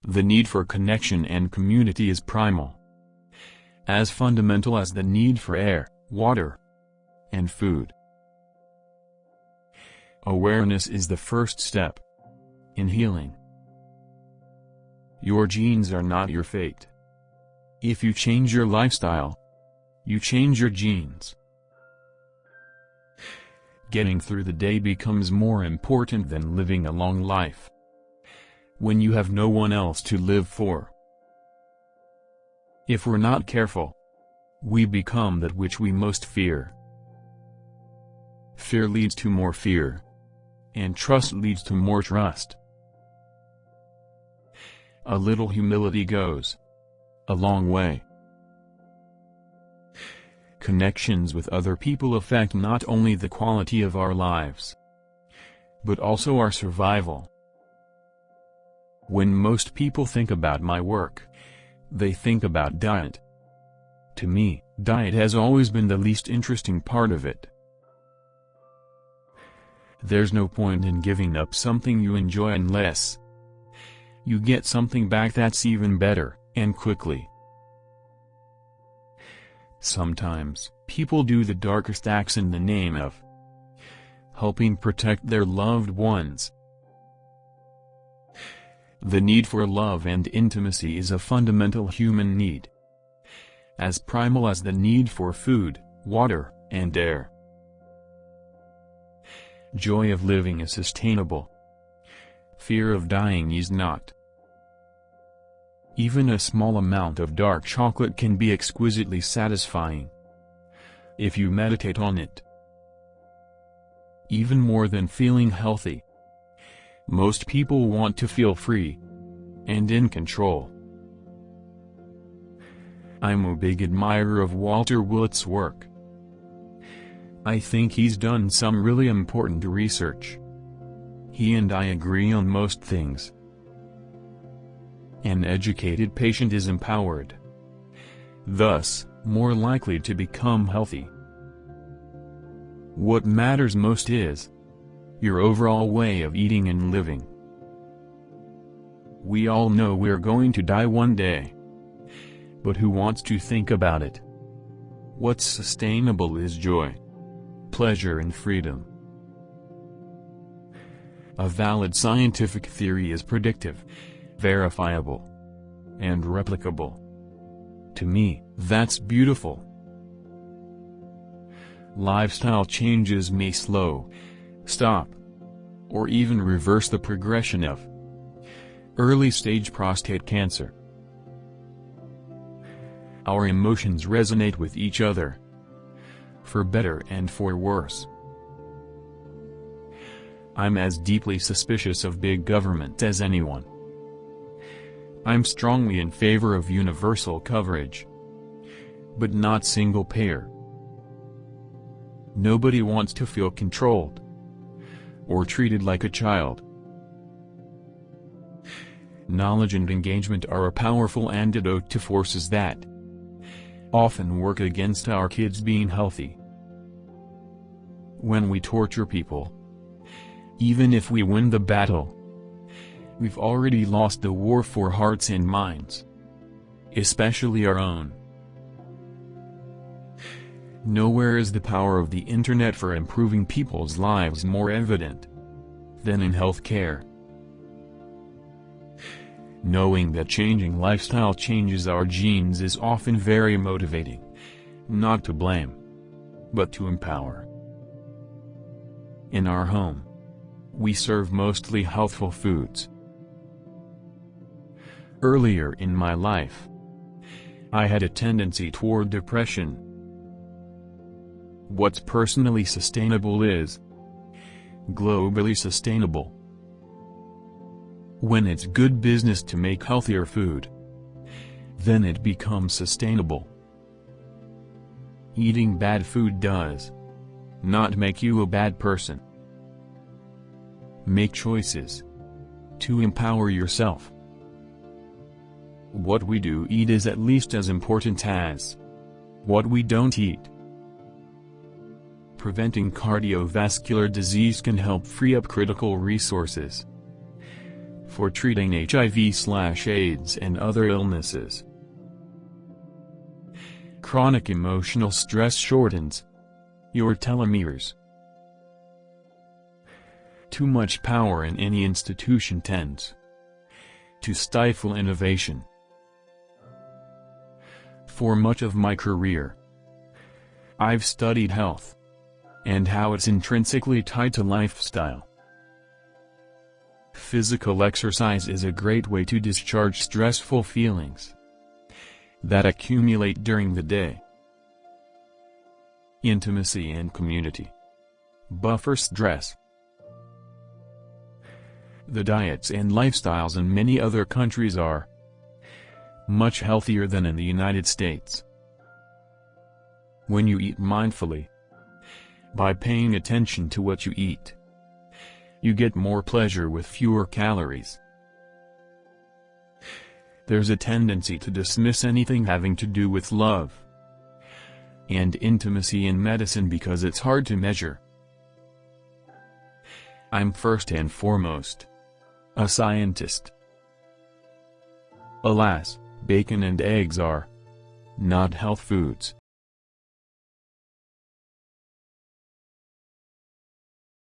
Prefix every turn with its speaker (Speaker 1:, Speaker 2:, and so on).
Speaker 1: The need for connection and community is primal, as fundamental as the need for air, water, and food. Awareness is the first step in healing. Your genes are not your fate. If you change your lifestyle, you change your genes. Getting through the day becomes more important than living a long life, when you have no one else to live for. If we're not careful, we become that which we most fear. Fear leads to more fear, and trust leads to more trust. A little humility goes a long way. Connections with other people affect not only the quality of our lives, but also our survival. When most people think about my work, they think about diet. To me, diet has always been the least interesting part of it. There's no point in giving up something you enjoy unless you get something back that's even better, and quickly. Sometimes, people do the darkest acts in the name of helping protect their loved ones. The need for love and intimacy is a fundamental human need, as primal as the need for food, water, and air. Joy of living is sustainable. Fear of dying is not. Even a small amount of dark chocolate can be exquisitely satisfying, if you meditate on it. Even more than feeling healthy, most people want to feel free and in control. I'm a big admirer of Walter Willett's work. I think he's done some really important research. He and I agree on most things. An educated patient is empowered, thus, more likely to become healthy. What matters most is your overall way of eating and living. We all know we're going to die one day. But who wants to think about it? What's sustainable is joy, pleasure and freedom. A valid scientific theory is predictive, verifiable, and replicable. To me, that's beautiful. Lifestyle changes may slow, stop, or even reverse the progression of early-stage prostate cancer. Our emotions resonate with each other, for better and for worse. I'm as deeply suspicious of big government as anyone. I'm strongly in favor of universal coverage, but not single-payer. Nobody wants to feel controlled or treated like a child. Knowledge and engagement are a powerful antidote to forces that often work against our kids being healthy. When we torture people, even if we win the battle, we've already lost the war for hearts and minds, especially our own. Nowhere is the power of the internet for improving people's lives more evident than in healthcare. Knowing that changing lifestyle changes our genes is often very motivating, not to blame, but to empower. In our home, we serve mostly healthful foods. Earlier in my life, I had a tendency toward depression. What's personally sustainable is globally sustainable. When it's good business to make healthier food, then it becomes sustainable. Eating bad food does not make you a bad person. Make choices to empower yourself. What we do eat is at least as important as what we don't eat. Preventing cardiovascular disease can help free up critical resources for treating HIV/AIDS and other illnesses. Chronic emotional stress shortens your telomeres. Too much power in any institution tends to stifle innovation. For much of my career, I've studied health and how it's intrinsically tied to lifestyle. Physical exercise is a great way to discharge stressful feelings that accumulate during the day. Intimacy and community buffer stress. The diets and lifestyles in many other countries are much healthier than in the United States. When you eat mindfully, by paying attention to what you eat, you get more pleasure with fewer calories. There's a tendency to dismiss anything having to do with love and intimacy in medicine because it's hard to measure. I'm first and foremost a scientist. Alas, bacon and eggs are not health foods.